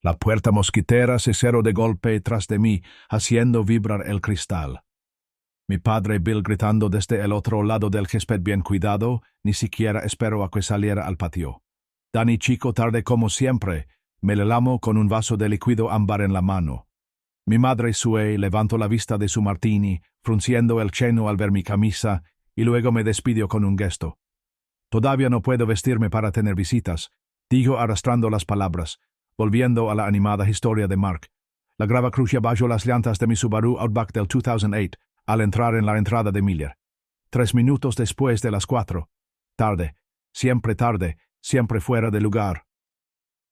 La puerta mosquitera se cerró de golpe tras de mí, haciendo vibrar el cristal. Mi padre Bill gritando desde el otro lado del césped bien cuidado, ni siquiera esperó a que saliera al patio. Danny chico tarde como siempre, me le lamo con un vaso de líquido ámbar en la mano. Mi madre Sue levantó la vista de su martini, frunciendo el ceño al ver mi camisa, y luego me despidió con un gesto. Todavía no puedo vestirme para tener visitas, dijo arrastrando las palabras, volviendo a la animada historia de Mark. La grava crujía bajo las llantas de mi Subaru Outback del 2008 al entrar en la entrada de Miller. 3 minutos después de las 4. Tarde, siempre fuera de lugar.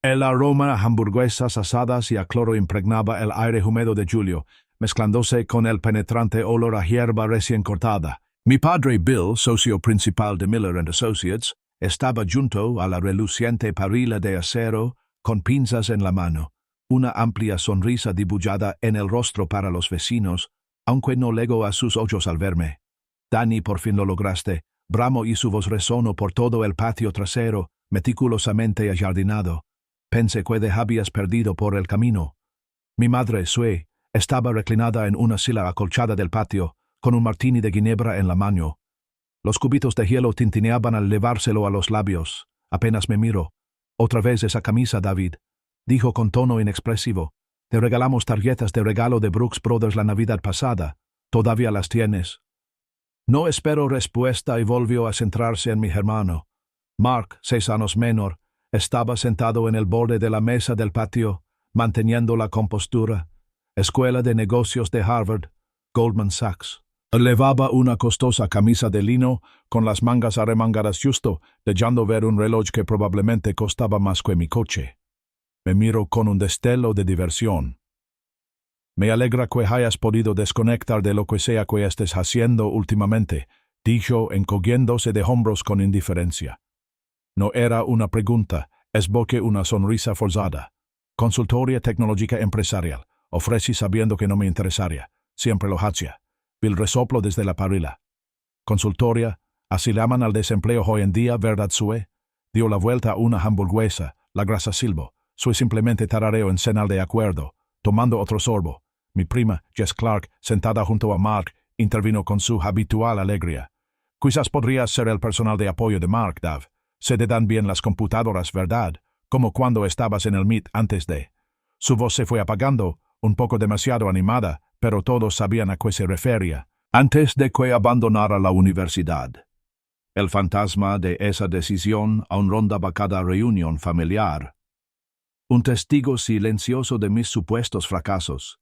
El aroma a hamburguesas asadas y a cloro impregnaba el aire húmedo de julio, mezclándose con el penetrante olor a hierba recién cortada. Mi padre Bill, socio principal de Miller & Associates, estaba junto a la reluciente parrilla de acero, con pinzas en la mano, una amplia sonrisa dibujada en el rostro para los vecinos, aunque no legó a sus ojos al verme. Danny, por fin lo lograste, bramo y su voz resonó por todo el patio trasero, meticulosamente ajardinado. Pensé que te habías perdido por el camino. Mi madre, Sue, estaba reclinada en una silla acolchada del patio, con un martini de ginebra en la mano. Los cubitos de hielo tintineaban al llevárselo a los labios. Apenas me miró. «Otra vez esa camisa, David», dijo con tono inexpresivo. «Te regalamos tarjetas de regalo de Brooks Brothers la Navidad pasada. ¿Todavía las tienes?» No esperó respuesta y volvió a centrarse en mi hermano. Mark, 6 años menor, estaba sentado en el borde de la mesa del patio, manteniendo la compostura. Escuela de Negocios de Harvard, Goldman Sachs. Llevaba una costosa camisa de lino con las mangas arremangadas justo, dejando ver un reloj que probablemente costaba más que mi coche. Me miro con un destello de diversión. «Me alegra que hayas podido desconectar de lo que sea que estés haciendo últimamente», dijo encogiéndose de hombros con indiferencia. No era una pregunta, esboqué una sonrisa forzada. «Consultoría tecnológica empresarial», ofrecí sabiendo que no me interesaría. Siempre lo hacía. Bill resoplo desde la parrilla. «Consultoría, así llaman al desempleo hoy en día, ¿verdad, Sue?» Dio la vuelta a una hamburguesa, la grasa silbo. Sue simplemente tarareo en señal de acuerdo, tomando otro sorbo. Mi prima, Jess Clark, sentada junto a Mark, intervino con su habitual alegría. «Quizás podrías ser el personal de apoyo de Mark, Dav. Se te dan bien las computadoras, ¿verdad? Como cuando estabas en el Meet antes de». Su voz se fue apagando, un poco demasiado animada, pero todos sabían a qué se refería. Antes de que abandonara la universidad. El fantasma de esa decisión aún rondaba cada reunión familiar. Un testigo silencioso de mis supuestos fracasos.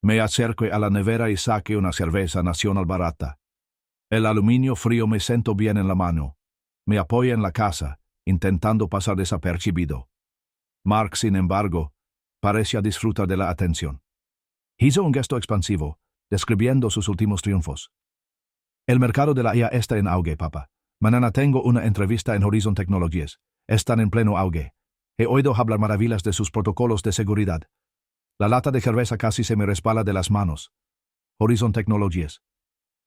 Me acerqué a la nevera y saqué una cerveza nacional barata. El aluminio frío me sentó bien en la mano. Me apoyé en la casa, intentando pasar desapercibido. Mark, sin embargo, parecía disfrutar de la atención. Hizo un gesto expansivo, describiendo sus últimos triunfos. «El mercado de la IA está en auge, papá. Mañana tengo una entrevista en Horizon Technologies. Están en pleno auge. He oído hablar maravillas de sus protocolos de seguridad. La lata de cerveza casi se me resbala de las manos. Horizon Technologies.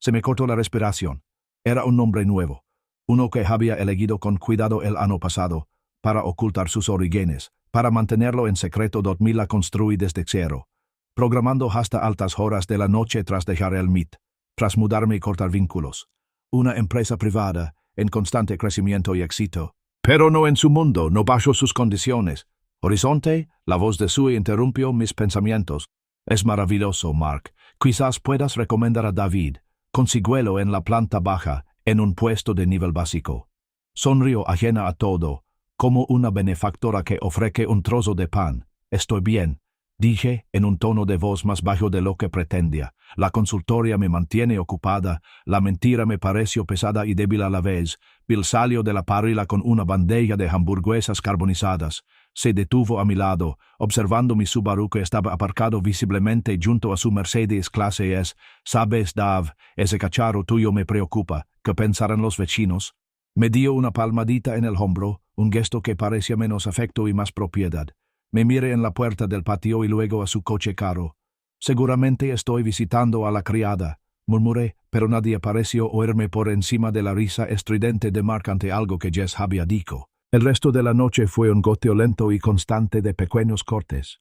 Se me cortó la respiración. Era un nombre nuevo, uno que había elegido con cuidado el año pasado, para ocultar sus orígenes, para mantenerlo en secreto. Me la construí desde cero, programando hasta altas horas de la noche tras dejar el Meet, tras mudarme y cortar vínculos. Una empresa privada, en constante crecimiento y éxito. Pero no en su mundo, no bajo sus condiciones. Horizonte, la voz de Sue interrumpió mis pensamientos. «Es maravilloso, Mark. Quizás puedas recomendar a David. Consíguelo en la planta baja, en un puesto de nivel básico». Sonrió ajena a todo, como una benefactora que ofrece un trozo de pan. «Estoy bien», dije en un tono de voz más bajo de lo que pretendía. La consultoría me mantiene ocupada, la mentira me pareció pesada y débil a la vez. Bill salió de la parrilla con una bandeja de hamburguesas carbonizadas. Se detuvo a mi lado, observando mi Subaru que estaba aparcado visiblemente junto a su Mercedes clase S. «Sabes, Dav, ese cacharro tuyo me preocupa. ¿Qué pensarán los vecinos?» Me dio una palmadita en el hombro, un gesto que parecía menos afecto y más propiedad. Me miré en la puerta del patio y luego a su coche caro. «Seguramente estoy visitando a la criada», murmuré, pero nadie pareció oírme por encima de la risa estridente de Mark ante algo que Jess había dicho. El resto de la noche fue un goteo lento y constante de pequeños cortes.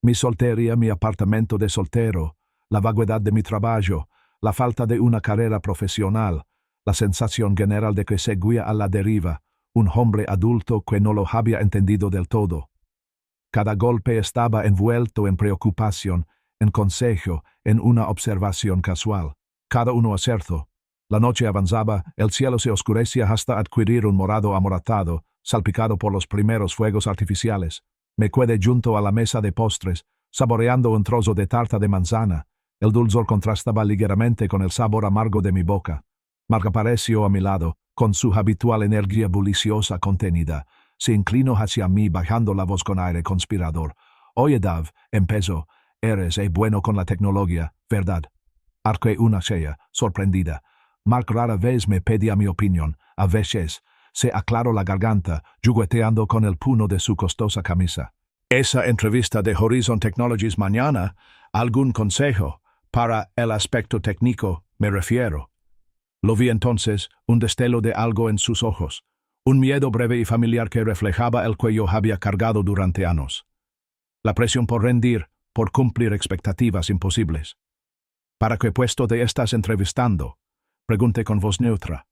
Mi soltería, mi apartamento de soltero, la vaguedad de mi trabajo, la falta de una carrera profesional, la sensación general de que seguía a la deriva, un hombre adulto que no lo había entendido del todo. Cada golpe estaba envuelto en preocupación, en consejo, en una observación casual. Cada uno acertó. La noche avanzaba, el cielo se oscurecía hasta adquirir un morado amoratado, salpicado por los primeros fuegos artificiales. Me quedé junto a la mesa de postres, saboreando un trozo de tarta de manzana. El dulzor contrastaba ligeramente con el sabor amargo de mi boca. Mark apareció a mi lado, con su habitual energía buliciosa contenida. Se inclinó hacia mí bajando la voz con aire conspirador. Oye, Dav, empezó, eres bueno con la tecnología, ¿verdad? Arqué una ceja, sorprendida. Mark rara vez me pedía mi opinión. A veces se aclaró la garganta, jugueteando con el puño de su costosa camisa. Esa entrevista de Horizon Technologies mañana, ¿algún consejo? Para el aspecto técnico, me refiero. Lo vi entonces, un destello de algo en sus ojos. Un miedo breve y familiar que reflejaba el que yo había cargado durante años. La presión por rendir, por cumplir expectativas imposibles. ¿Para qué puesto te estás entrevistando? Pregunté con voz neutra.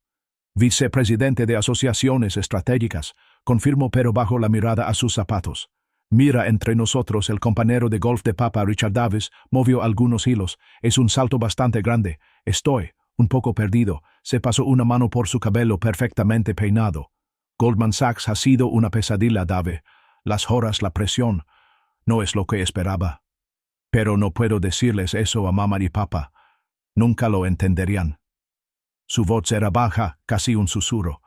Vicepresidente de Asociaciones Estratégicas, confirmó pero bajo la mirada a sus zapatos. Mira, entre nosotros el compañero de golf de Papa Richard Davis movió algunos hilos. Es un salto bastante grande. Estoy un poco perdido. Se pasó una mano por su cabello perfectamente peinado. Goldman Sachs ha sido una pesadilla, Dave. Las horas, la presión. No es lo que esperaba. Pero no puedo decirles eso a mamá y papá. Nunca lo entenderían. Su voz era baja, casi un susurro.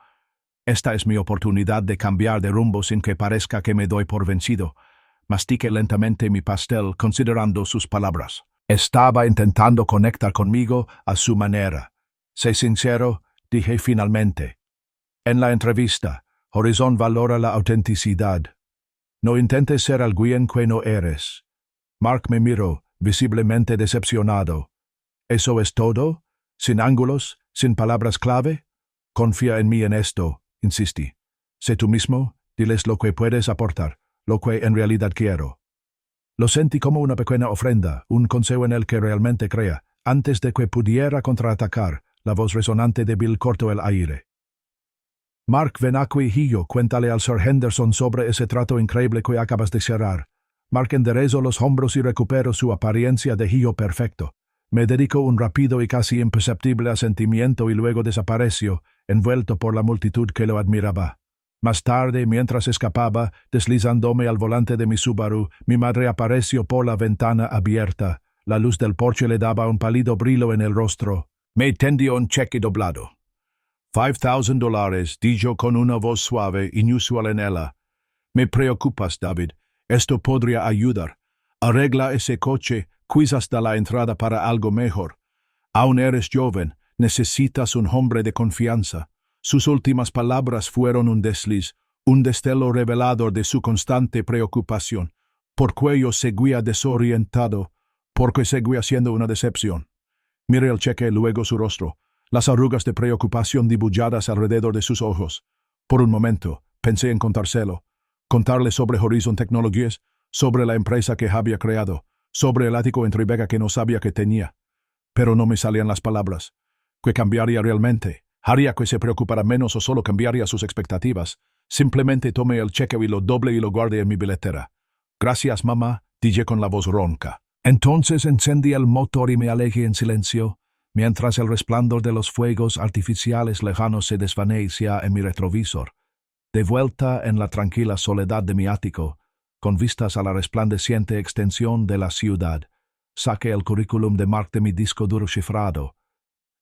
Esta es mi oportunidad de cambiar de rumbo sin que parezca que me doy por vencido. Mastiqué lentamente mi pastel considerando sus palabras. Estaba intentando conectar conmigo a su manera. Sé sincero, dije finalmente. En la entrevista, Horizon valora la autenticidad. No intentes ser alguien que no eres. Mark me miró, visiblemente decepcionado. ¿Eso es todo? ¿Sin ángulos? ¿Sin palabras clave? Confía en mí en esto, insistí. Sé tú mismo, diles lo que puedes aportar, lo que en realidad quiero. Lo sentí como una pequeña ofrenda, un consejo en el que realmente crea. Antes de que pudiera contraatacar, la voz resonante de Bill cortó el aire. Mark, ven aquí y yo, cuéntale al Sir Henderson sobre ese trato increíble que acabas de cerrar. Mark enderezó los hombros y recuperó su apariencia de hijo perfecto. Me dedicó un rápido y casi imperceptible asentimiento y luego desapareció, envuelto por la multitud que lo admiraba. Más tarde, mientras escapaba, deslizándome al volante de mi Subaru, mi madre apareció por la ventana abierta. La luz del porche le daba un pálido brillo en el rostro. Me tendió un cheque doblado. $5,000, dijo con una voz suave, inusual en ella. Me preocupas, David. Esto podría ayudar. Arregla ese coche, quizás da la entrada para algo mejor. Aún eres joven, necesitas un hombre de confianza. Sus últimas palabras fueron un desliz, un destello revelador de su constante preocupación. Porque yo seguía desorientado, porque seguía siendo una decepción. Miré el cheque y luego su rostro, las arrugas de preocupación dibujadas alrededor de sus ojos. Por un momento, pensé en contárselo. Contarle sobre Horizon Technologies, sobre la empresa que había creado, sobre el ático en Tribeca que no sabía que tenía. Pero no me salían las palabras. ¿Qué cambiaría realmente? ¿Haría que se preocupara menos o solo cambiaría sus expectativas? Simplemente tomé el cheque y lo doblé y lo guardé en mi billetera. Gracias, mamá, dije con la voz ronca. Entonces encendí el motor y me alejé en silencio, mientras el resplandor de los fuegos artificiales lejanos se desvanecía en mi retrovisor. De vuelta en la tranquila soledad de mi ático, con vistas a la resplandeciente extensión de la ciudad, saqué el currículum de Mark de mi disco duro cifrado.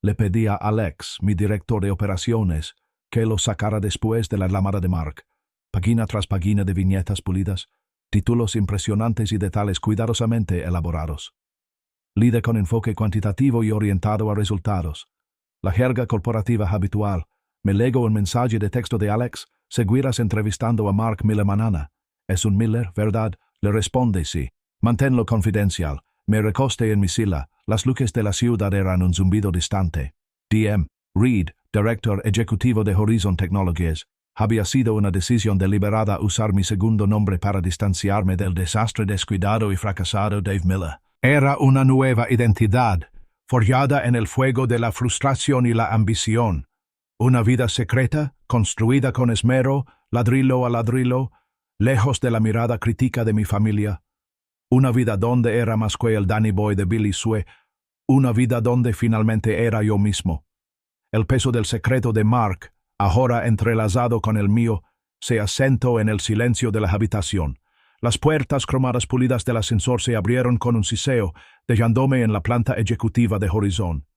Le pedí a Alex, mi director de operaciones, que lo sacara después de la lámara de Mark, página tras página de viñetas pulidas, títulos impresionantes y detalles cuidadosamente elaborados. Líder con enfoque cuantitativo y orientado a resultados. La jerga corporativa habitual. Me legó un mensaje de texto de Alex. Seguirás entrevistando a Mark Miller mañana. Es un Miller, ¿verdad? Le responde sí. Manténlo confidencial. Me recosté en mi silla. Las luces de la ciudad eran un zumbido distante. DM. Reed, director ejecutivo de Horizon Technologies. Había sido una decisión deliberada usar mi segundo nombre para distanciarme del desastre descuidado y fracasado Dave Miller. Era una nueva identidad, forjada en el fuego de la frustración y la ambición. Una vida secreta, construida con esmero, ladrillo a ladrillo, lejos de la mirada crítica de mi familia. Una vida donde era más que el Danny Boy de Billy Sue. Una vida donde finalmente era yo mismo. El peso del secreto de Mark, ahora entrelazado con el mío, se asentó en el silencio de la habitación. Las puertas cromadas pulidas del ascensor se abrieron con un siseo, dejándome en la planta ejecutiva de Horizon.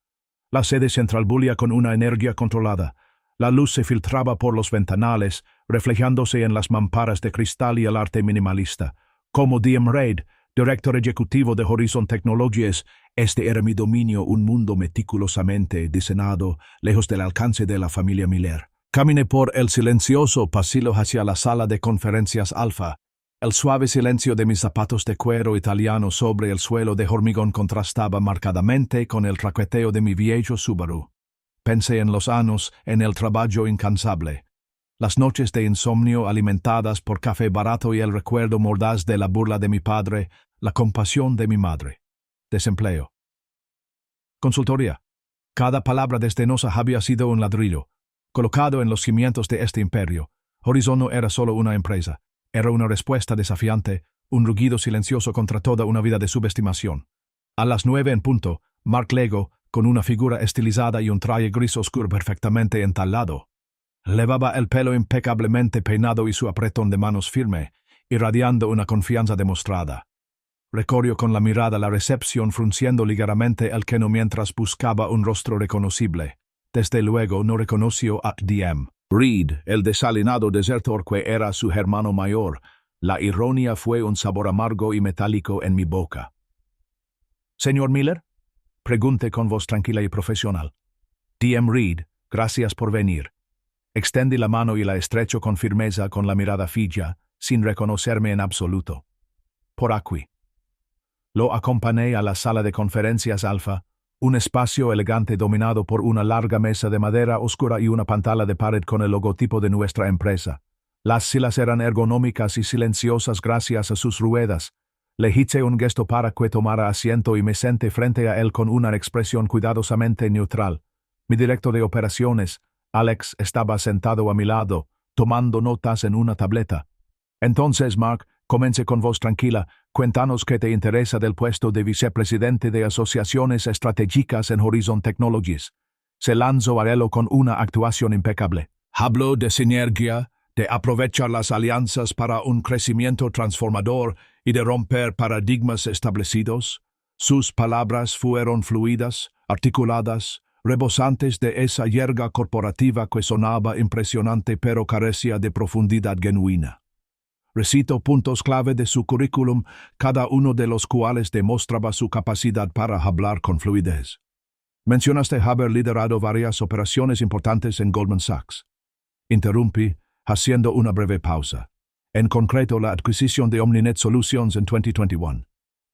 La sede central bullía con una energía controlada. La luz se filtraba por los ventanales, reflejándose en las mamparas de cristal y el arte minimalista. Como D.M. Reid, director ejecutivo de Horizon Technologies, este era mi dominio, un mundo meticulosamente diseñado, lejos del alcance de la familia Miller. Caminé por el silencioso pasillo hacia la sala de conferencias Alfa. El suave silencio de mis zapatos de cuero italiano sobre el suelo de hormigón contrastaba marcadamente con el traqueteo de mi viejo Subaru. Pensé en los años, en el trabajo incansable. Las noches de insomnio alimentadas por café barato y el recuerdo mordaz de la burla de mi padre, la compasión de mi madre. Desempleo. Consultoría. Cada palabra desdenosa había sido un ladrillo, colocado en los cimientos de este imperio. Horizon no era solo una empresa, era una respuesta desafiante, un rugido silencioso contra toda una vida de subestimación. A las 9 en punto, Mark Lego, con una figura estilizada y un traje gris oscuro perfectamente entalado, levaba el pelo impecablemente peinado y su apretón de manos firme, irradiando una confianza demostrada. Recorrió con la mirada la recepción frunciendo ligeramente el queno mientras buscaba un rostro reconocible. Desde luego no reconoció a D.M. Reid, el desalinado desertor que era su hermano mayor. La ironía fue un sabor amargo y metálico en mi boca. «¿Señor Miller?» Pregunté con voz tranquila y profesional. «D.M. Reid, gracias por venir». Extendí la mano y la estrecho con firmeza con la mirada fija, sin reconocerme en absoluto. «Por aquí». Lo acompañé a la sala de conferencias Alfa, un espacio elegante dominado por una larga mesa de madera oscura y una pantalla de pared con el logotipo de nuestra empresa. Las sillas eran ergonómicas y silenciosas gracias a sus ruedas. Le hice un gesto para que tomara asiento y me senté frente a él con una expresión cuidadosamente neutral. Mi director de operaciones, Alex, estaba sentado a mi lado, tomando notas en una tableta. «Entonces, Mark», comencé con voz tranquila, «cuéntanos qué te interesa del puesto de vicepresidente de asociaciones estratégicas en Horizon Technologies». Se lanzó a él con una actuación impecable. Habló de sinergia, de aprovechar las alianzas para un crecimiento transformador y de romper paradigmas establecidos. Sus palabras fueron fluidas, articuladas, rebosantes de esa jerga corporativa que sonaba impresionante pero carecía de profundidad genuina. Recito puntos clave de su currículum, cada uno de los cuales demostraba su capacidad para hablar con fluidez. Mencionaste haber liderado varias operaciones importantes en Goldman Sachs. Interrumpí, haciendo una breve pausa. En concreto, la adquisición de Omninet Solutions en 2021.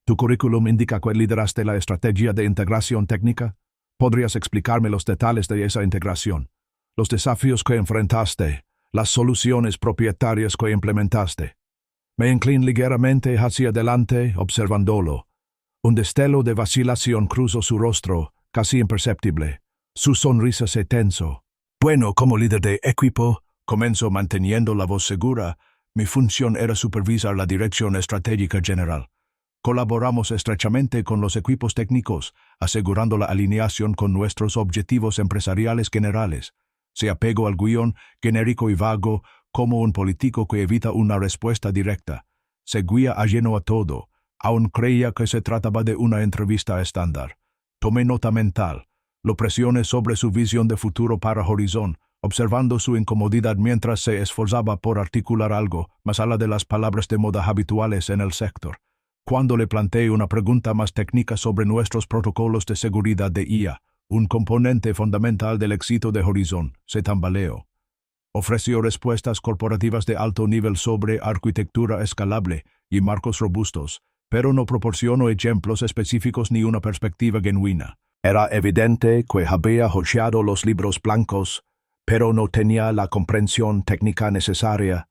¿Tu currículum indica que lideraste la estrategia de integración técnica? ¿Podrías explicarme los detalles de esa integración? Los desafíos que enfrentaste, las soluciones propietarias que implementaste. Me incliné ligeramente hacia adelante, observándolo. Un destello de vacilación cruzó su rostro, casi imperceptible. Su sonrisa se tensó. Bueno, como líder de equipo, comenzó manteniendo la voz segura, mi función era supervisar la dirección estratégica general. Colaboramos estrechamente con los equipos técnicos, asegurando la alineación con nuestros objetivos empresariales generales. Se apegó al guión, genérico y vago, como un político que evita una respuesta directa. Seguía ajeno a todo, aún creía que se trataba de una entrevista estándar. Tomé nota mental. Lo presioné sobre su visión de futuro para Horizon, observando su incomodidad mientras se esforzaba por articular algo más allá de las palabras de moda habituales en el sector. Cuando le planteé una pregunta más técnica sobre nuestros protocolos de seguridad de IA, un componente fundamental del éxito de Horizon, se tambaleó. Ofreció respuestas corporativas de alto nivel sobre arquitectura escalable y marcos robustos, pero no proporcionó ejemplos específicos ni una perspectiva genuina. Era evidente que había hojeado los libros blancos, pero no tenía la comprensión técnica necesaria.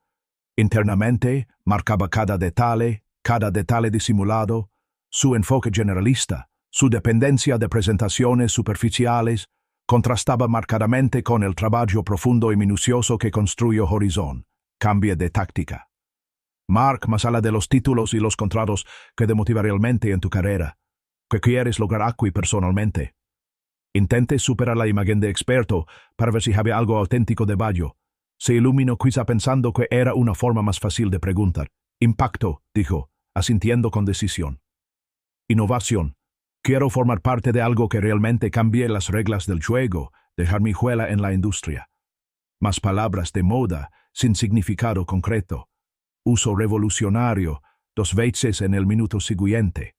Internamente, marcaba cada detalle disimulado, su enfoque generalista, su dependencia de presentaciones superficiales, contrastaba marcadamente con el trabajo profundo y minucioso que construyó Horizon. Cambia de táctica. Mark, más allá de los títulos y los contratos que te motiva realmente en tu carrera, ¿qué quieres lograr aquí personalmente? Intente superar la imagen de experto para ver si había algo auténtico de Bayo. Se iluminó quizá pensando que era una forma más fácil de preguntar. Impacto, dijo, asintiendo con decisión. Innovación. Quiero formar parte de algo que realmente cambie las reglas del juego, dejar mi huella en la industria. Más palabras de moda, sin significado concreto. Uso revolucionario, 2 veces en el minuto siguiente.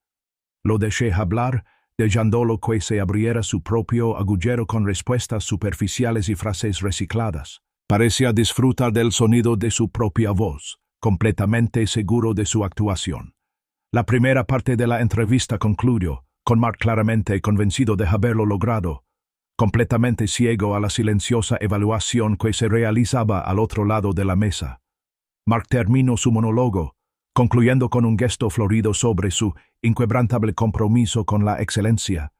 Lo dejé hablar, dejándolo que se abriera su propio agujero con respuestas superficiales y frases recicladas. Parecía disfrutar del sonido de su propia voz, completamente seguro de su actuación. La primera parte de la entrevista concluyó, con Mark claramente convencido de haberlo logrado, completamente ciego a la silenciosa evaluación que se realizaba al otro lado de la mesa. Mark terminó su monólogo, concluyendo con un gesto florido sobre su inquebrantable compromiso con la excelencia.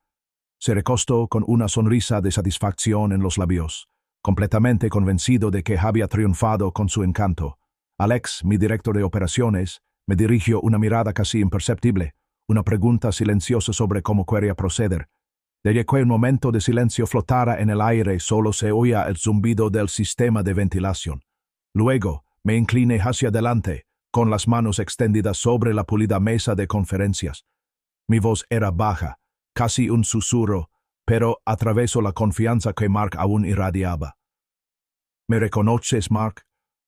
Se recostó con una sonrisa de satisfacción en los labios, completamente convencido de que había triunfado con su encanto. Alex, mi director de operaciones, me dirigió una mirada casi imperceptible, una pregunta silenciosa sobre cómo quería proceder. Desde que un momento de silencio flotara en el aire, solo se oía el zumbido del sistema de ventilación. Luego, me incliné hacia adelante, con las manos extendidas sobre la pulida mesa de conferencias. Mi voz era baja, casi un susurro, pero atravesó la confianza que Mark aún irradiaba. ¿Me reconoces, Mark?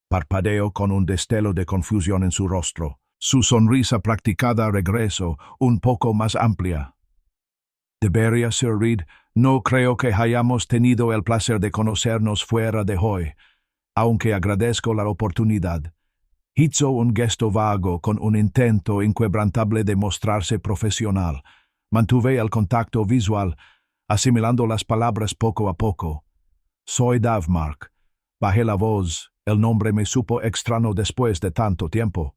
Parpadeó con un destello de confusión en su rostro. Su sonrisa practicada regresó, un poco más amplia. Debería, Sir Reed, no creo que hayamos tenido el placer de conocernos fuera de hoy, aunque agradezco la oportunidad. Hizo un gesto vago con un intento inquebrantable de mostrarse profesional. Mantuve el contacto visual, asimilando las palabras poco a poco. Soy Dav, Mark. Bajé la voz. El nombre me supo extraño después de tanto tiempo.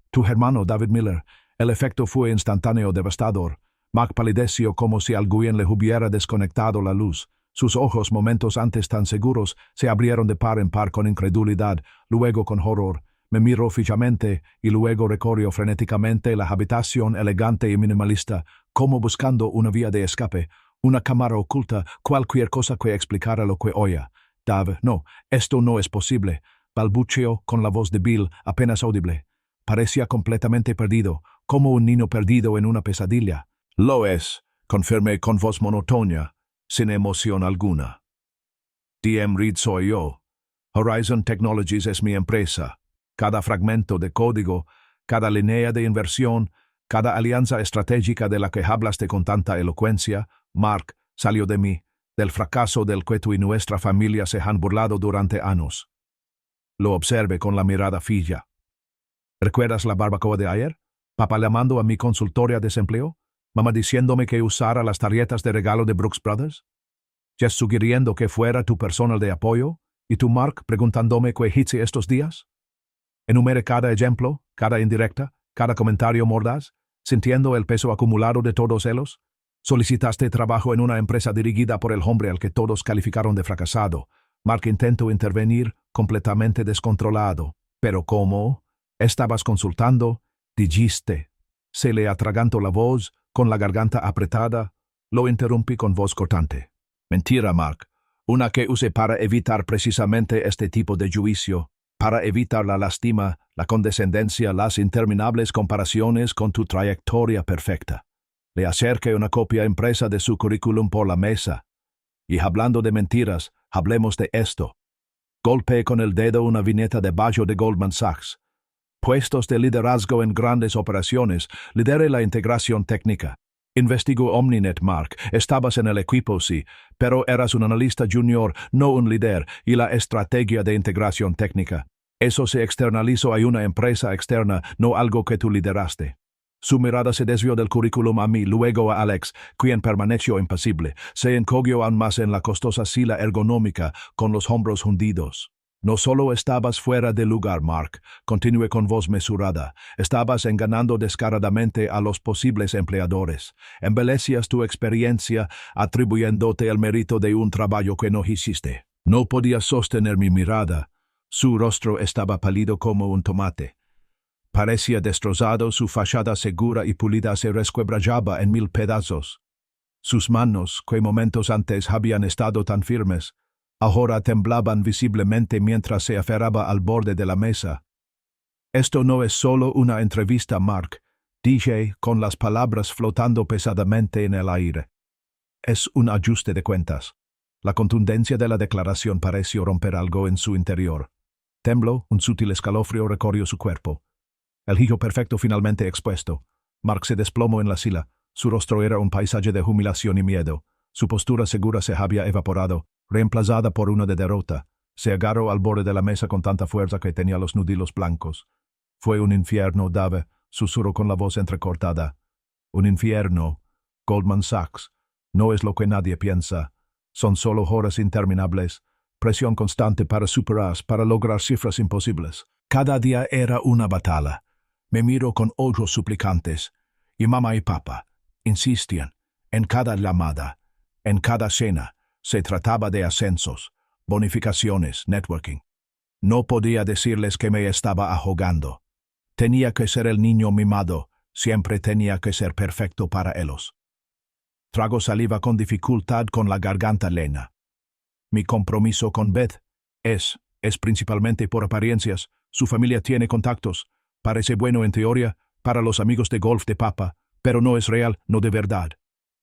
Tu hermano, David Miller. El efecto fue instantáneo, devastador. Mark palideció como si alguien le hubiera desconectado la luz. Sus ojos, momentos antes tan seguros, se abrieron de par en par con incredulidad, luego con horror. Me miró fijamente y luego recorrió frenéticamente la habitación elegante y minimalista, como buscando una vía de escape, una cámara oculta, cualquier cosa que explicara lo que oía. Dav, no, esto no es posible, balbuceó con la voz débil, apenas audible. Parecía completamente perdido, como un niño perdido en una pesadilla. Lo es, confirmé con voz monótona, sin emoción alguna. DM Reed soy yo. Horizon Technologies es mi empresa. Cada fragmento de código, cada línea de inversión, cada alianza estratégica de la que hablaste con tanta elocuencia, Mark, salió de mí, del fracaso del que tú y nuestra familia se han burlado durante años. Lo observé con la mirada fija. ¿Recuerdas la barbacoa de ayer? Papá llamando a mi consultorio de desempleo, mamá diciéndome que usara las tarjetas de regalo de Brooks Brothers, Jess sugiriendo que fuera tu personal de apoyo, y tú, Mark, preguntándome qué hice estos días. Enumere cada ejemplo, cada indirecta, cada comentario mordaz, sintiendo el peso acumulado de todos ellos. Solicitaste trabajo en una empresa dirigida por el hombre al que todos calificaron de fracasado. Mark intentó intervenir, completamente descontrolado. ¿Pero cómo? Estabas consultando, dijiste. Se le atragantó la voz, con la garganta apretada. Lo interrumpí con voz cortante. Mentira, Mark. Una que use para evitar precisamente este tipo de juicio, para evitar la lástima, la condescendencia, las interminables comparaciones con tu trayectoria perfecta. Le acerqué una copia impresa de su currículum por la mesa. Y hablando de mentiras, hablemos de esto. Golpeé con el dedo una viñeta de Bayo de Goldman Sachs. Puestos de liderazgo en grandes operaciones, lidere la integración técnica. Investigó Omninet, Mark. Estabas en el equipo, sí, pero eras un analista junior, no un líder, y la estrategia de integración técnica. Eso se externalizó a una empresa externa, no algo que tú lideraste. Su mirada se desvió del currículum a mí, luego a Alex, quien permaneció impasible. Se encogió aún más en la costosa silla ergonómica, con los hombros hundidos. No solo estabas fuera de lugar, Mark, continué con voz mesurada. Estabas engañando descaradamente a los posibles empleadores. Embellecías tu experiencia atribuyéndote el mérito de un trabajo que no hiciste. No podía sostener mi mirada. Su rostro estaba pálido como un tomate. Parecía destrozado, su fachada segura y pulida se resquebrajaba en 1000 pedazos. Sus manos, que momentos antes habían estado tan firmes, ahora temblaban visiblemente mientras se aferraba al borde de la mesa. Esto no es solo una entrevista, Mark, dije con las palabras flotando pesadamente en el aire. Es un ajuste de cuentas. La contundencia de la declaración pareció romper algo en su interior. Tembló, un sutil escalofrío recorrió su cuerpo. El giro perfecto finalmente expuesto. Mark se desplomó en la silla. Su rostro era un paisaje de humillación y miedo. Su postura segura se había evaporado, reemplazada por una de derrota. Se agarró al borde de la mesa con tanta fuerza que tenía los nudillos blancos. Fue un infierno, Dave, susurró con la voz entrecortada. Un infierno. Goldman Sachs. No es lo que nadie piensa. Son solo horas interminables. Presión constante para superar, para lograr cifras imposibles. Cada día era una batalla. Me miró con ojos suplicantes. Y mamá y papá insistían. En cada llamada, en cada cena, se trataba de ascensos, bonificaciones, networking. No podía decirles que me estaba ahogando. Tenía que ser el niño mimado, siempre tenía que ser perfecto para ellos. Trago saliva con dificultad con la garganta llena. Mi compromiso con Beth es principalmente por apariencias. Su familia tiene contactos. Parece bueno en teoría, para los amigos de golf de papa, pero no es real, no de verdad.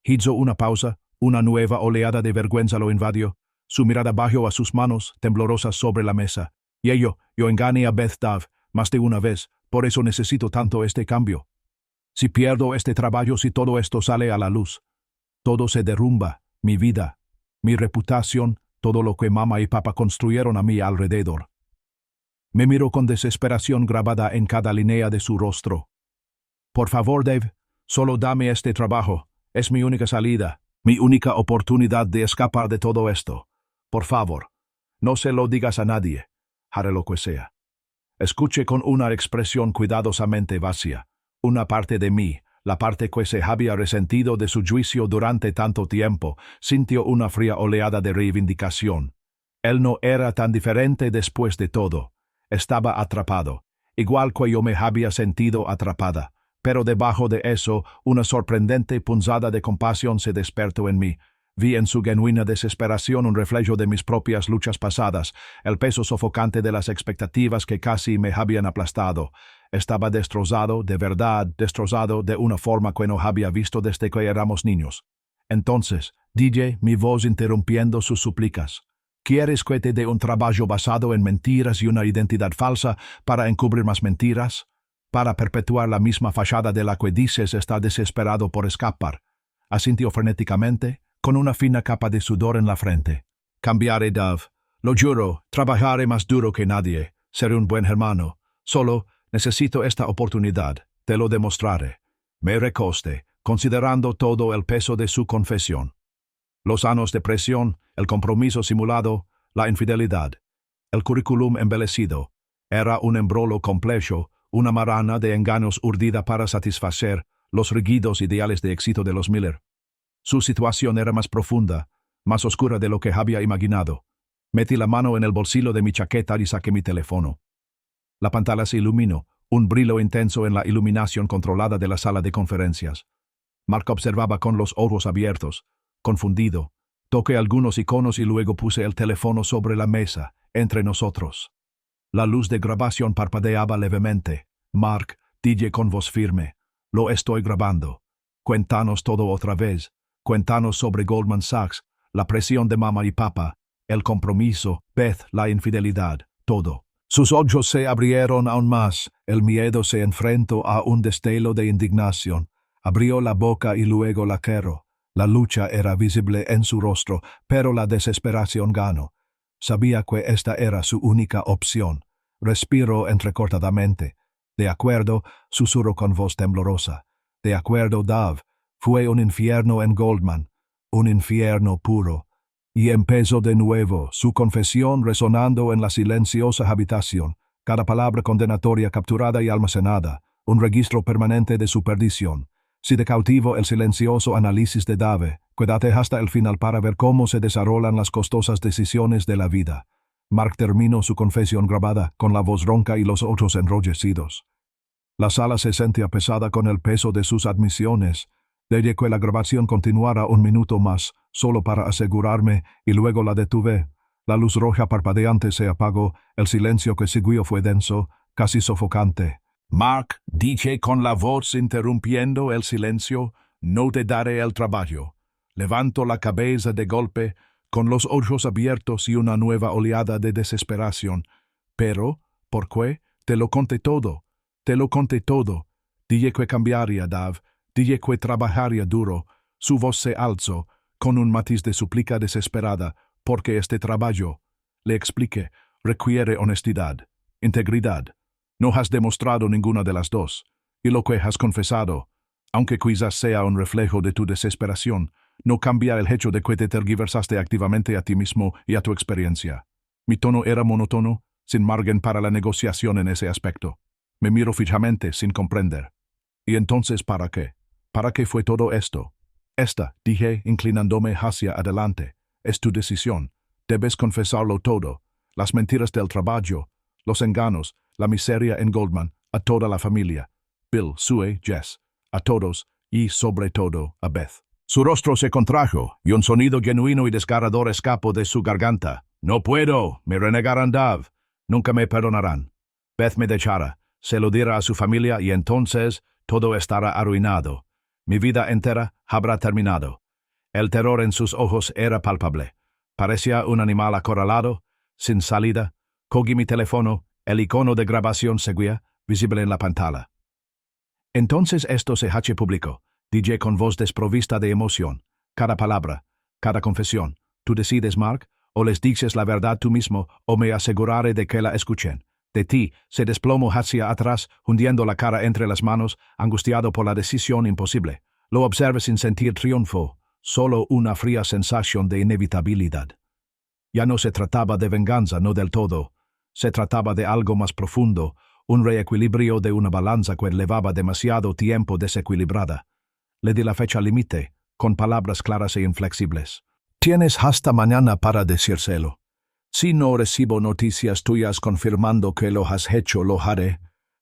Hizo una pausa, una nueva oleada de vergüenza lo invadió. Su mirada bajó a sus manos, temblorosas sobre la mesa. Y yo engañé a Beth Dove más de una vez, por eso necesito tanto este cambio. Si pierdo este trabajo, si todo esto sale a la luz, todo se derrumba, mi vida, mi reputación, todo lo que mamá y papá construyeron a mi alrededor. Me miró con desesperación grabada en cada línea de su rostro. Por favor, Dave, solo dame este trabajo. Es mi única salida, mi única oportunidad de escapar de todo esto. Por favor, no se lo digas a nadie. Haré lo que sea. Escuché con una expresión cuidadosamente vacía. Una parte de mí, la parte que se había resentido de su juicio durante tanto tiempo, sintió una fría oleada de reivindicación. Él no era tan diferente después de todo. Estaba atrapado, igual que yo me había sentido atrapada, pero debajo de eso, una sorprendente punzada de compasión se despertó en mí. Vi en su genuina desesperación un reflejo de mis propias luchas pasadas, el peso sofocante de las expectativas que casi me habían aplastado. Estaba destrozado, de verdad, destrozado de una forma que no había visto desde que éramos niños. Entonces, dije, mi voz interrumpiendo sus súplicas. ¿Quieres que te dé un trabajo basado en mentiras y una identidad falsa para encubrir más mentiras? Para perpetuar la misma fachada de la que dices estar desesperado por escapar. Asintió frenéticamente, con una fina capa de sudor en la frente. Cambiaré, Dove. Lo juro, trabajaré más duro que nadie. Seré un buen hermano. Solo necesito esta oportunidad. Te lo demostraré. Me recosté, considerando todo el peso de su confesión. Los años de presión, el compromiso simulado, la infidelidad, el currículum embellecido. Era un embrollo complejo, una marana de engaños urdida para satisfacer los rígidos ideales de éxito de los Miller. Su situación era más profunda, más oscura de lo que había imaginado. Metí la mano en el bolsillo de mi chaqueta y saqué mi teléfono. La pantalla se iluminó, un brillo intenso en la iluminación controlada de la sala de conferencias. Mark observaba con los ojos abiertos, confundido. Toqué algunos iconos y luego puse el teléfono sobre la mesa, entre nosotros. La luz de grabación parpadeaba levemente. Mark, dije con voz firme, lo estoy grabando. Cuéntanos todo otra vez. Cuéntanos sobre Goldman Sachs, la presión de mamá y papá, el compromiso, Beth, la infidelidad, todo. Sus ojos se abrieron aún más. El miedo se enfrentó a un destello de indignación. Abrió la boca y luego la cerró. La lucha era visible en su rostro, pero la desesperación ganó. Sabía que esta era su única opción. Respiró entrecortadamente. De acuerdo, susurró con voz temblorosa. De acuerdo, Dave. Fue un infierno en Goldman. Un infierno puro. Y empezó de nuevo, su confesión resonando en la silenciosa habitación, cada palabra condenatoria capturada y almacenada, un registro permanente de su perdición. Si de cautivo el silencioso análisis de Dave, quédate hasta el final para ver cómo se desarrollan las costosas decisiones de la vida. Mark terminó su confesión grabada, con la voz ronca y los ojos enrojecidos. La sala se sentía pesada con el peso de sus admisiones. Dejé que la grabación continuara un minuto más, solo para asegurarme, y luego la detuve. La luz roja parpadeante se apagó, el silencio que siguió fue denso, casi sofocante. Mark, dije con la voz interrumpiendo el silencio, no te daré el trabajo. Levanto la cabeza de golpe, con los ojos abiertos y una nueva oleada de desesperación. Pero, ¿por qué? Te lo conté todo. Dije que cambiaría, Dave. Dije que trabajaría duro. Su voz se alzó, con un matiz de súplica desesperada, porque este trabajo, le expliqué, requiere honestidad, integridad. No has demostrado ninguna de las dos, y lo que has confesado, aunque quizás sea un reflejo de tu desesperación, no cambia el hecho de que te tergiversaste activamente a ti mismo y a tu experiencia. Mi tono era monótono, sin margen para la negociación en ese aspecto. Me miro fijamente, sin comprender. ¿Y entonces para qué? ¿Para qué fue todo esto? Dije, inclinándome hacia adelante, es tu decisión. Debes confesarlo todo. Las mentiras del trabajo, los engaños, la miseria en Goldman, a toda la familia. Bill, Sue, Jess, a todos y, sobre todo, a Beth. Su rostro se contrajo y un sonido genuino y desgarrador escapó de su garganta. No puedo, me renegarán, Dave. Nunca me perdonarán. Beth me dejará, se lo dirá a su familia y entonces todo estará arruinado. Mi vida entera habrá terminado. El terror en sus ojos era palpable. Parecía un animal acorralado, sin salida. Cogí mi teléfono, el icono de grabación seguía, visible en la pantalla. Entonces esto se hace público, dije con voz desprovista de emoción. Cada palabra, cada confesión. Tú decides, Mark, o les dices la verdad tú mismo, o me aseguraré de que la escuchen. De ti se desplomó hacia atrás, hundiendo la cara entre las manos, angustiado por la decisión imposible. Lo observé sin sentir triunfo, solo una fría sensación de inevitabilidad. Ya no se trataba de venganza, no del todo. Se trataba de algo más profundo, un reequilibrio de una balanza que llevaba demasiado tiempo desequilibrada. Le di la fecha límite, con palabras claras e inflexibles. Tienes hasta mañana para decírselo. Si no recibo noticias tuyas confirmando que lo has hecho, lo haré.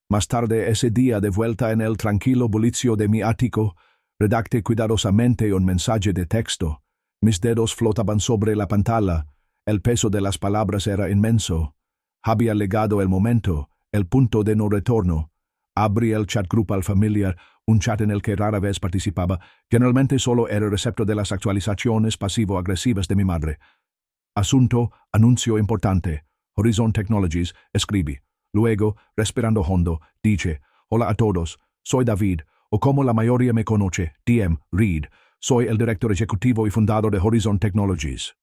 Más tarde ese día, de vuelta en el tranquilo bullicio de mi ático, redacté cuidadosamente un mensaje de texto. Mis dedos flotaban sobre la pantalla. El peso de las palabras era inmenso. Había llegado el momento, el punto de no retorno. Abrí el chat grupal familiar, un chat en el que rara vez participaba. Generalmente solo era receptor de las actualizaciones pasivo-agresivas de mi madre. Asunto, anuncio importante. Horizon Technologies, escribí. Luego, respirando hondo, dije, hola a todos, soy David, o como la mayoría me conoce, DM, Reed. Soy el director ejecutivo y fundador de Horizon Technologies.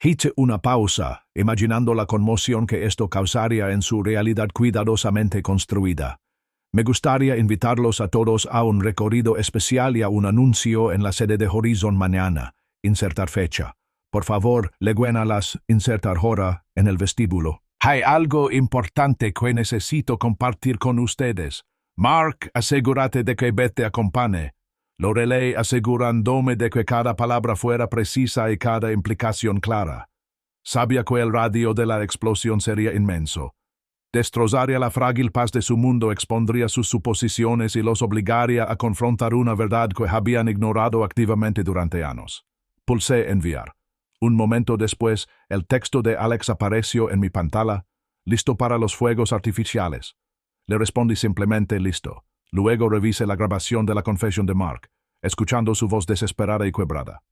Hice una pausa, imaginando la conmoción que esto causaría en su realidad cuidadosamente construida. Me gustaría invitarlos a todos a un recorrido especial y a un anuncio en la sede de Horizon mañana. Insertar fecha. Por favor, las insertar hora en el vestíbulo. Hay algo importante que necesito compartir con ustedes. Mark, asegúrate de que Beth te acompañe. Lo relé asegurándome de que cada palabra fuera precisa y cada implicación clara. Sabía que el radio de la explosión sería inmenso. Destrozaría la frágil paz de su mundo, expondría sus suposiciones y los obligaría a confrontar una verdad que habían ignorado activamente durante años. Pulsé enviar. Un momento después, el texto de Alex apareció en mi pantalla, listo para los fuegos artificiales. Le respondí simplemente listo. Luego revisé la grabación de la confesión de Mark, escuchando su voz desesperada y quebrada.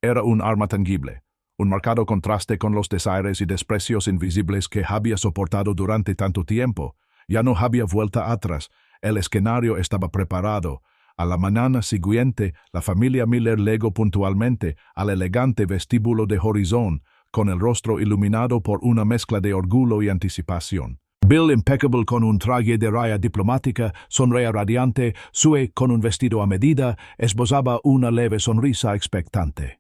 Era un arma tangible, un marcado contraste con los desaires y desprecios invisibles que había soportado durante tanto tiempo. Ya no había vuelta atrás, el escenario estaba preparado. A la mañana siguiente, la familia Miller llegó puntualmente al elegante vestíbulo de Horizon, con el rostro iluminado por una mezcla de orgullo y anticipación. Bill impeccable con un traje de raya diplomática, sonrisa radiante, Sue con un vestido a medida, esbozaba una leve sonrisa expectante.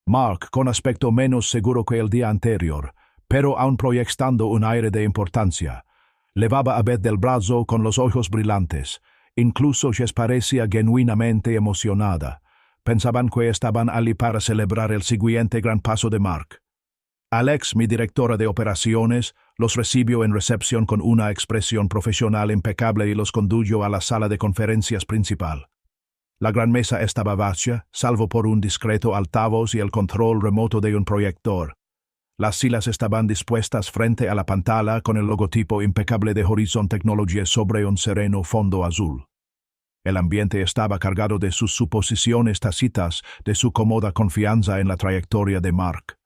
Mark con aspecto menos seguro que el día anterior, pero aún proyectando un aire de importancia. Levaba a Beth del brazo con los ojos brillantes. Incluso Jess parecía genuinamente emocionada. Pensaban que estaban allí para celebrar el siguiente gran paso de Mark. Alex, mi directora de operaciones, los recibió en recepción con una expresión profesional impecable y los condujo a la sala de conferencias principal. La gran mesa estaba vacía, salvo por un discreto altavoz y el control remoto de un proyector. Las sillas estaban dispuestas frente a la pantalla con el logotipo impecable de Horizon Technologies sobre un sereno fondo azul. El ambiente estaba cargado de sus suposiciones tácitas, de su cómoda confianza en la trayectoria de Mark.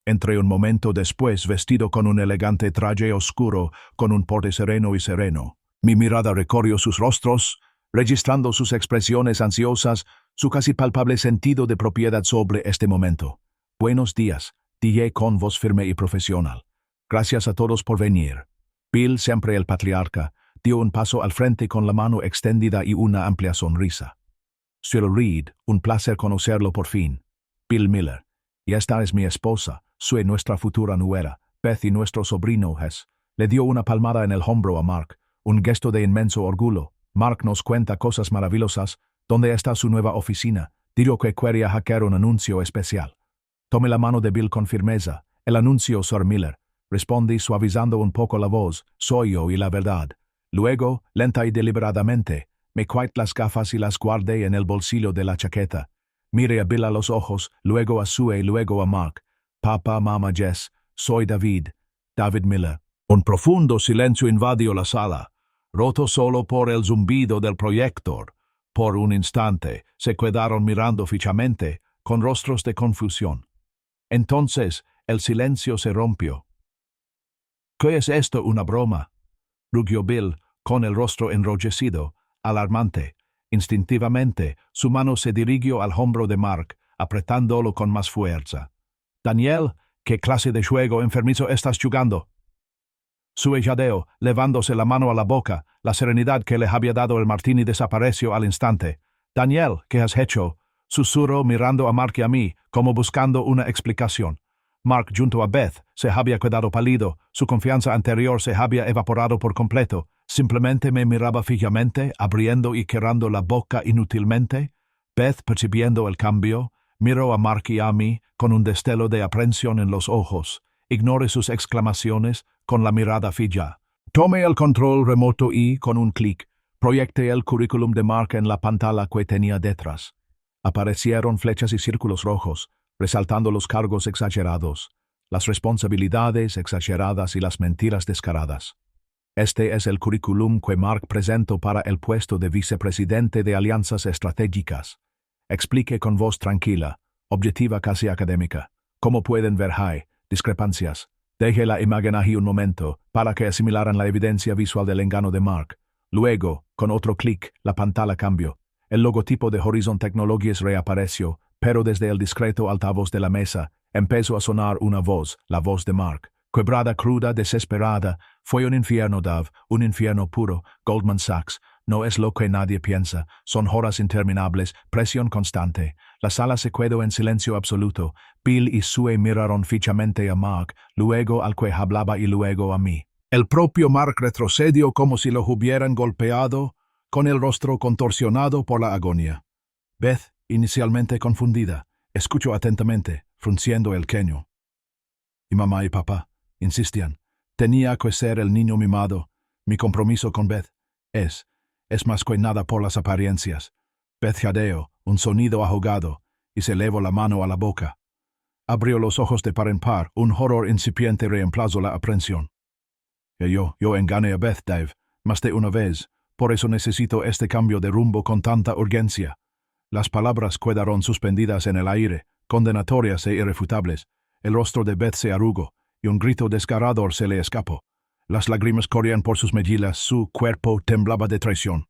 Entré un momento después vestido con un elegante traje oscuro, con un porte sereno y sereno. Mi mirada recorrió sus rostros, registrando sus expresiones ansiosas, su casi palpable sentido de propiedad sobre este momento. Buenos días, dije con voz firme y profesional. Gracias a todos por venir. Bill, siempre el patriarca, dio un paso al frente con la mano extendida y una amplia sonrisa. Sir Reed, un placer conocerlo por fin. Bill Miller. Y esta es mi esposa, Sue, nuestra futura nuera, Beth y nuestro sobrino Hess. Le dio una palmada en el hombro a Mark, un gesto de inmenso orgullo. Mark nos cuenta cosas maravillosas. ¿Dónde está su nueva oficina? Dijo que quería hackear un anuncio especial. Tomé la mano de Bill con firmeza. El anuncio, Sir Miller. Respondí suavizando un poco la voz. Soy yo y la verdad. Luego, lenta y deliberadamente, me quité las gafas y las guardé en el bolsillo de la chaqueta. Miré a Bill a los ojos, luego a Sue y luego a Mark. Papá, mamá, Jess, soy David Miller. Un profundo silencio invadió la sala, roto solo por el zumbido del proyector. Por un instante, se quedaron mirando fijamente, con rostros de confusión. Entonces, el silencio se rompió. ¿Qué es esto, una broma?, rugió Bill, con el rostro enrojecido, alarmante. Instintivamente, su mano se dirigió al hombro de Mark, apretándolo con más fuerza. Daniel, ¿qué clase de juego enfermizo estás jugando? Sue jadeó, levándose la mano a la boca. La serenidad que le había dado el martini desapareció al instante. Daniel, ¿qué has hecho?, susurró mirando a Mark y a mí, como buscando una explicación. Mark, junto a Beth, se había quedado pálido. Su confianza anterior se había evaporado por completo. Simplemente me miraba fijamente, abriendo y cerrando la boca inútilmente. Beth, percibiendo el cambio, miró a Mark y a mí con un destello de aprensión en los ojos. Ignoré sus exclamaciones con la mirada fija. Tomé el control remoto y, con un clic, proyecté el currículum de Mark en la pantalla que tenía detrás. Aparecieron flechas y círculos rojos, resaltando los cargos exagerados, las responsabilidades exageradas y las mentiras descaradas. Este es el currículum que Mark presentó para el puesto de vicepresidente de Alianzas Estratégicas. Explique con voz tranquila, objetiva casi académica. Como pueden ver, hay discrepancias. Deje la imagen ahí un momento, para que asimilaran la evidencia visual del engaño de Mark. Luego, con otro clic, la pantalla cambió. El logotipo de Horizon Technologies reapareció, pero desde el discreto altavoz de la mesa, empezó a sonar una voz, la voz de Mark. Quebrada, cruda, desesperada. Fue un infierno, Dave, un infierno puro. Goldman Sachs. No es lo que nadie piensa. Son horas interminables, presión constante. La sala se quedó en silencio absoluto. Bill y Sue miraron fijamente a Mark, luego al que hablaba y luego a mí. El propio Mark retrocedió como si lo hubieran golpeado, con el rostro contorsionado por la agonía. Beth, inicialmente confundida, escuchó atentamente, frunciendo el ceño. Y mamá y papá insistían. Tenía que ser el niño mimado. Mi compromiso con Beth es más que nada por las apariencias. Beth jadeó, un sonido ahogado, y se elevó la mano a la boca. Abrió los ojos de par en par, un horror incipiente reemplazó la aprensión. Yo engañé a Beth, Dave, más de una vez. Por eso necesito este cambio de rumbo con tanta urgencia. Las palabras quedaron suspendidas en el aire, condenatorias e irrefutables. El rostro de Beth se arrugó, y un grito desgarrador se le escapó. Las lágrimas corrían por sus mejillas, su cuerpo temblaba de traición.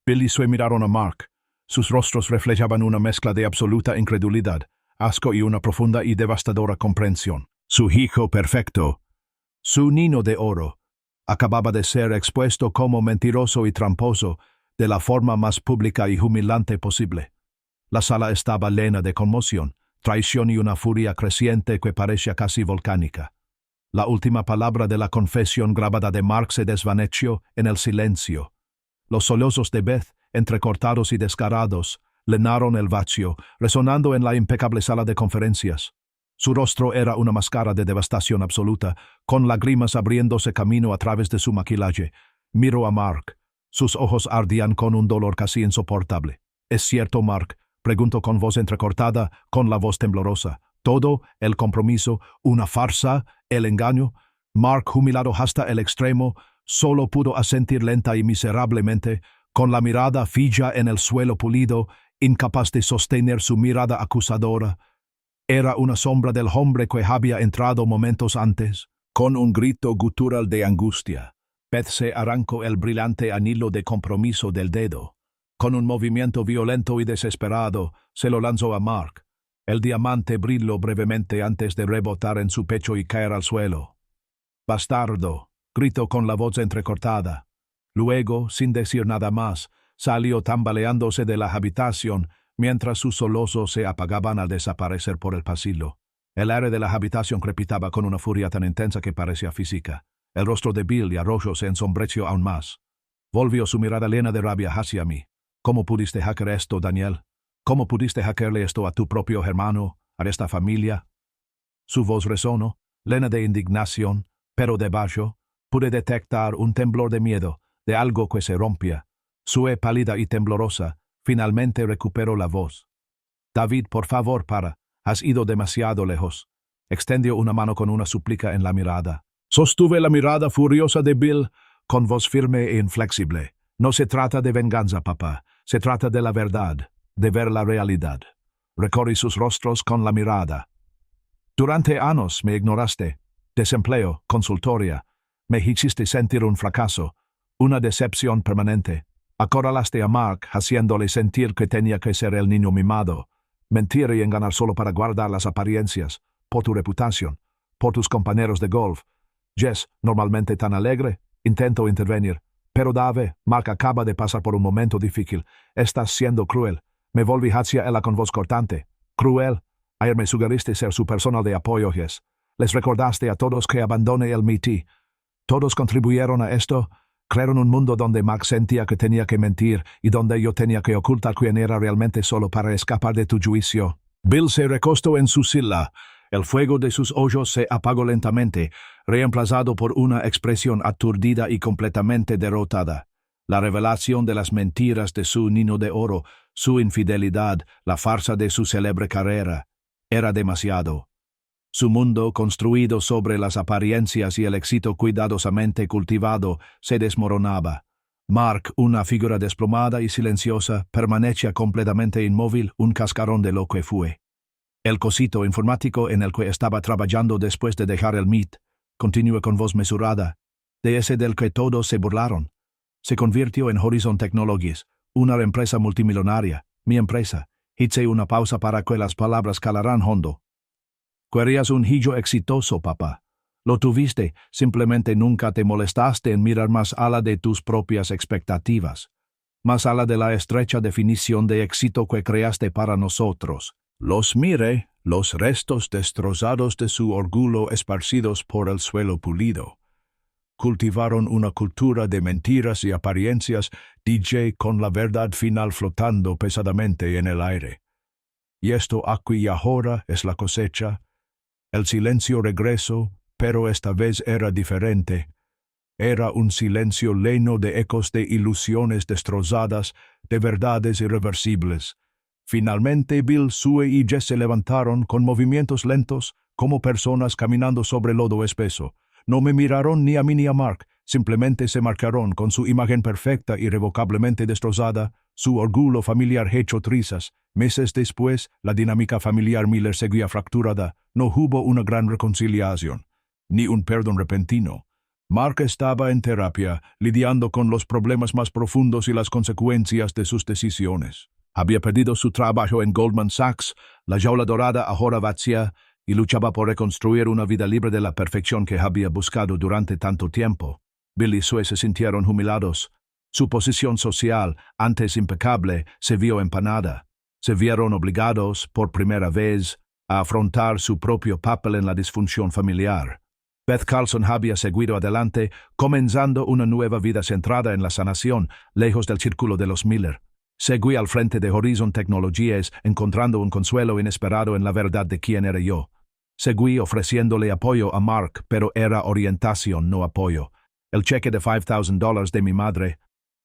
Bill y Sue miraron a Mark. Sus rostros reflejaban una mezcla de absoluta incredulidad, asco y una profunda y devastadora comprensión. Su hijo perfecto, su niño de oro, Acababa de ser expuesto como mentiroso y tramposo de la forma más pública y humillante posible. La sala estaba llena de conmoción, traición y una furia creciente que parecía casi volcánica. La última palabra de la confesión grabada de Mark se desvaneció en el silencio. Los sollozos de Beth, entrecortados y descarados, llenaron el vacío, resonando en la impecable sala de conferencias. Su rostro era una máscara de devastación absoluta, con lágrimas abriéndose camino a través de su maquillaje. Miró a Mark. Sus ojos ardían con un dolor casi insoportable. «¿Es cierto, Mark?», preguntó con voz entrecortada, con la voz temblorosa. «¿Todo, el compromiso, una farsa, el engaño?» Mark, humillado hasta el extremo, solo pudo asentir lenta y miserablemente, con la mirada fija en el suelo pulido, incapaz de sostener su mirada acusadora. Era una sombra del hombre que había entrado momentos antes. Con un grito gutural de angustia, Beth se arrancó el brillante anillo de compromiso del dedo. Con un movimiento violento y desesperado, se lo lanzó a Mark. El diamante brilló brevemente antes de rebotar en su pecho y caer al suelo. «Bastardo», gritó con la voz entrecortada. Luego, sin decir nada más, salió tambaleándose de la habitación, mientras sus sollozos se apagaban al desaparecer por el pasillo. El aire de la habitación crepitaba con una furia tan intensa que parecía física. El rostro de Bill y Arroyo se ensombreció aún más. Volvió su mirada llena de rabia hacia mí. «¿Cómo pudiste hackear esto, Daniel? ¿Cómo pudiste hackearle esto a tu propio hermano, a esta familia?» Su voz resonó, llena de indignación, pero debajo pude detectar un temblor de miedo, de algo que se rompía. Sue pálida y temblorosa, finalmente recuperó la voz. «David, por favor, para. Has ido demasiado lejos». Extendió una mano con una súplica en la mirada. Sostuve la mirada furiosa de Bill, con voz firme e inflexible. «No se trata de venganza, papá. Se trata de la verdad, de ver la realidad». Recorrí sus rostros con la mirada. «Durante años me ignoraste. Desempleo, consultoria. Me hiciste sentir un fracaso, una decepción permanente. Acorralaste a Mark, haciéndole sentir que tenía que ser el niño mimado. Mentir y engañar solo para guardar las apariencias, por tu reputación, por tus compañeros de golf. Jess, normalmente tan alegre, intento intervenir. Pero Dave, Mark acaba de pasar por un momento difícil. Estás siendo cruel». Me volví hacia ella con voz cortante. «Cruel. Ayer me sugeriste ser su personal de apoyo, Jess. Les recordaste a todos que abandone el MIT. Todos contribuyeron a esto. Crearon un mundo donde Mark sentía que tenía que mentir y donde yo tenía que ocultar quién era realmente solo para escapar de tu juicio». Bill se recostó en su silla. El fuego de sus ojos se apagó lentamente, reemplazado por una expresión aturdida y completamente derrotada. La revelación de las mentiras de su niño de oro, su infidelidad, la farsa de su célebre carrera, era demasiado. Su mundo, construido sobre las apariencias y el éxito cuidadosamente cultivado, se desmoronaba. Mark, una figura desplomada y silenciosa, permanecía completamente inmóvil, un cascarón de lo que fue. El cosito informático en el que estaba trabajando después de dejar el MIT, continuó con voz mesurada, de ese del que todos se burlaron. Se convirtió en Horizon Technologies, una empresa multimillonaria, mi empresa. Hice una pausa para que las palabras calaran hondo. «Querías un hijo exitoso, papá. Lo tuviste, simplemente nunca te molestaste en mirar más allá de tus propias expectativas, más allá de la estrecha definición de éxito que creaste para nosotros». Los miré, los restos destrozados de su orgullo esparcidos por el suelo pulido. Cultivaron una cultura de mentiras y apariencias, DJ con la verdad final flotando pesadamente en el aire. Y esto aquí y ahora es la cosecha. El silencio regresó, pero esta vez era diferente. Era un silencio lleno de ecos de ilusiones destrozadas, de verdades irreversibles. Finalmente Bill, Sue y Jess se levantaron con movimientos lentos, como personas caminando sobre lodo espeso. No me miraron ni a mí ni a Mark, simplemente se marcaron con su imagen perfecta irrevocablemente destrozada, su orgullo familiar hecho trizas. Meses después, la dinámica familiar Miller seguía fracturada. No hubo una gran reconciliación, ni un perdón repentino. Mark estaba en terapia, lidiando con los problemas más profundos y las consecuencias de sus decisiones. Había perdido su trabajo en Goldman Sachs, la jaula dorada ahora vacía, y luchaba por reconstruir una vida libre de la perfección que había buscado durante tanto tiempo. Bill y Sue se sintieron humillados. Su posición social, antes impecable, se vio empanada. Se vieron obligados, por primera vez, a afrontar su propio papel en la disfunción familiar. Beth Carlson había seguido adelante, comenzando una nueva vida centrada en la sanación, lejos del círculo de los Miller. Seguí al frente de Horizon Technologies, encontrando un consuelo inesperado en la verdad de quién era yo. Seguí ofreciéndole apoyo a Mark, pero era orientación, no apoyo. El cheque de $5,000 de mi madre,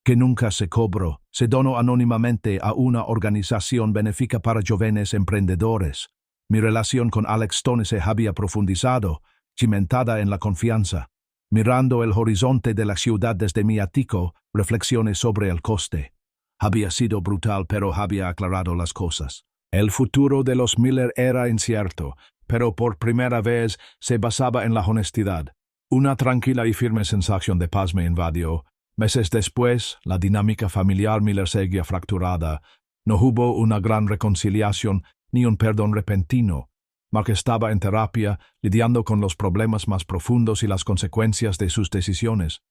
que nunca se cobró, se donó anónimamente a una organización benéfica para jóvenes emprendedores. Mi relación con Alex Stone se había profundizado, cimentada en la confianza. Mirando el horizonte de la ciudad desde mi ático, reflexiones sobre el coste. Había sido brutal, pero había aclarado las cosas. El futuro de los Miller era incierto, pero por primera vez se basaba en la honestidad. Una tranquila y firme sensación de paz me invadió. Meses después, la dinámica familiar Miller seguía fracturada. No hubo una gran reconciliación ni un perdón repentino. Mark estaba en terapia, lidiando con los problemas más profundos y las consecuencias de sus decisiones.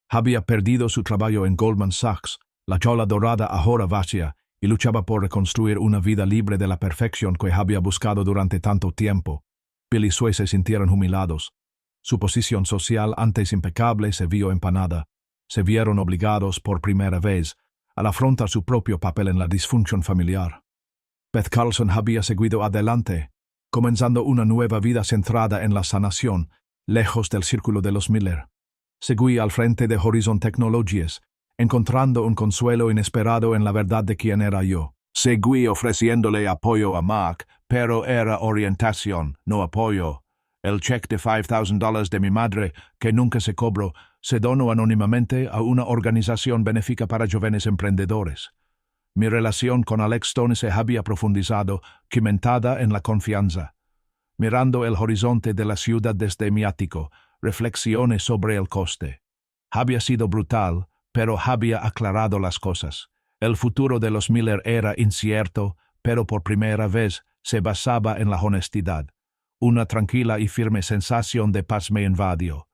Había perdido su trabajo en Goldman Sachs, la chola dorada ahora vacía, y luchaba por reconstruir una vida libre de la perfección que había buscado durante tanto tiempo. Bill y Sue se sintieron humillados. Su posición social, antes impecable, se vio empanada. Se vieron obligados, por primera vez, a afrontar su propio papel en la disfunción familiar. Beth Carlson había seguido adelante, comenzando una nueva vida centrada en la sanación, lejos del círculo de los Miller. Seguí al frente de Horizon Technologies, encontrando un consuelo inesperado en la verdad de quién era yo. Seguí ofreciéndole apoyo a Mark, pero era orientación, no apoyo. El cheque de $5,000 de mi madre, que nunca se cobró, se donó anónimamente a una organización benéfica para jóvenes emprendedores. Mi relación con Alex Stone se había profundizado, cimentada en la confianza. Mirando el horizonte de la ciudad desde mi ático, reflexiones sobre el coste. Había sido brutal, pero había aclarado las cosas. El futuro de los Miller era incierto, pero por primera vez se basaba en la honestidad. Una tranquila y firme sensación de paz me invadió.